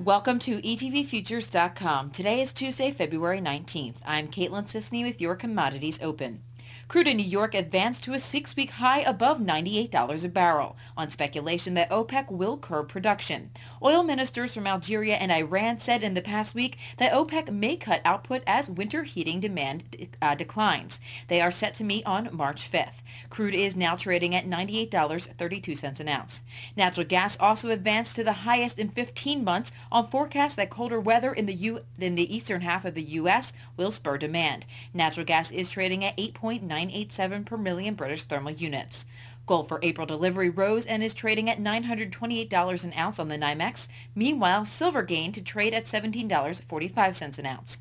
Welcome to etvFutures.com. Today is Tuesday, February 19th. I'm Caitlin Sisney with your Commodities Open. Crude in New York advanced to a 6-week high above $98 a barrel on speculation that OPEC will curb production. Oil ministers from Algeria and Iran said in the past week that OPEC may cut output as winter heating demand declines. They are set to meet on March 5th. Crude is now trading at $98.32 an ounce. Natural gas also advanced to the highest in 15 months on forecasts that colder weather in the eastern half of the U.S. will spur demand. Natural gas is trading at 8.987 per million British thermal units. Gold for April delivery rose and is trading at $928 an ounce on the NYMEX. Meanwhile, silver gained to trade at $17.45 an ounce.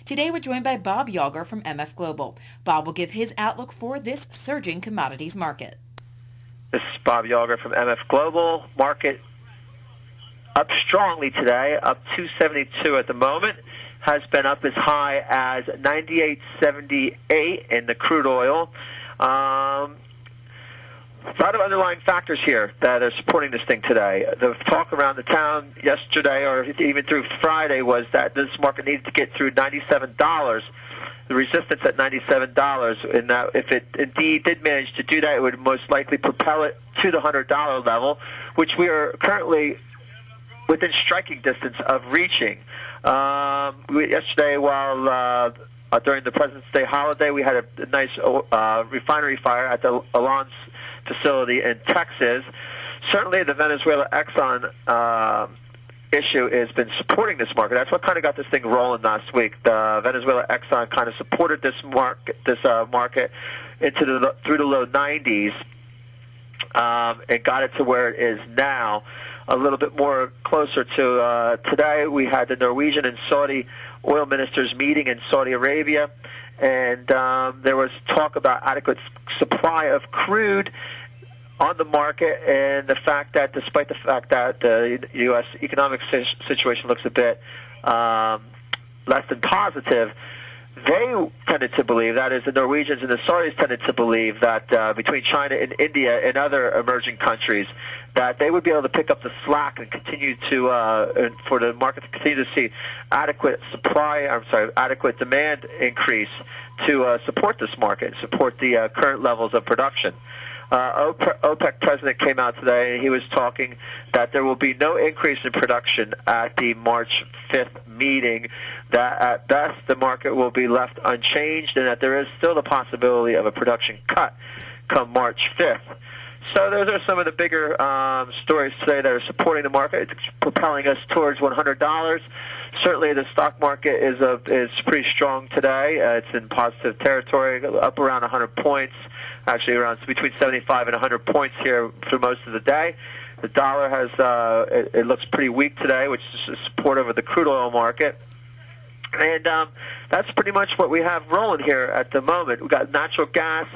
Today we're joined by Bob Yawger from MF Global. Bob will give his outlook for this surging commodities market. This is Bob Yawger from MF Global. Market up strongly today, up 272 at the moment. Has been up as high as 98.78 in the crude oil. A lot of underlying factors here that are supporting this thing today. The talk around the town yesterday or even through Friday was that this market needed to get through $97. The resistance at $97, and that if it indeed did manage to do that, it would most likely propel it to the $100 level, which we are currently within striking distance of reaching. Yesterday, while during the President's Day holiday, we had a nice refinery fire at the Alon's facility in Texas. Certainly, the Venezuela Exxon issue has been supporting this market. That's what kind of got this thing rolling last week. The Venezuela Exxon kind of supported this market into through the low 90s, and got it to where it is now. A little bit more closer to today, we had the Norwegian and Saudi oil ministers meeting in Saudi Arabia, and there was talk about adequate supply of crude on the market, and the fact that despite the fact that the U.S. economic situation looks a bit less than positive, they tended to believe, that is the Norwegians and the Saudis tended to believe that between China and India and other emerging countries, that they would be able to pick up the slack and continue to, for the market to continue to see adequate demand increase to support this market, support the current levels of production. OPEC president came out today and he was talking that there will be no increase in production at the March 5th meeting, that at best the market will be left unchanged, and that there is still the possibility of a production cut come March 5th. So those are some of the bigger stories today that are supporting the market. It's propelling us towards $100. Certainly the stock market is pretty strong today. It's in positive territory, up around 100 points, actually around between 75 and 100 points here for most of the day. The dollar has, it looks pretty weak today, which is supportive of the crude oil market. And that's pretty much what we have rolling here at the moment. We've got natural gas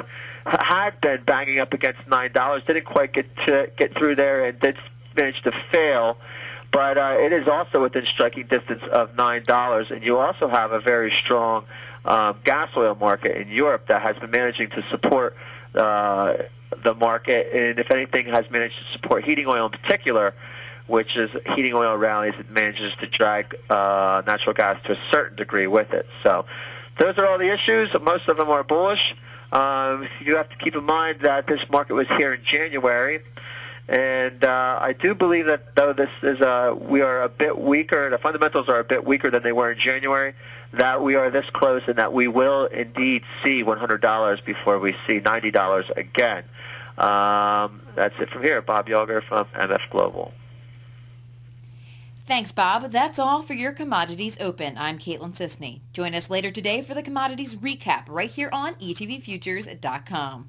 had been banging up against $9, didn't quite get through there, and did manage to fail. But it is also within striking distance of $9, and you also have a very strong gas oil market in Europe that has been managing to support the market, and if anything has managed to support heating oil in particular, which is heating oil rallies. It manages to drag natural gas to a certain degree with it. So those are all the issues. Most of them are bullish. You have to keep in mind that this market was here in January, and I do believe that though this is we are a bit weaker, the fundamentals are a bit weaker than they were in January, that we are this close and that we will indeed see $100 before we see $90 again. That's it from here. Bob Yawger from MF Global. Thanks, Bob. That's all for your Commodities Open. I'm Caitlin Sisney. Join us later today for the Commodities Recap right here on etvFutures.com.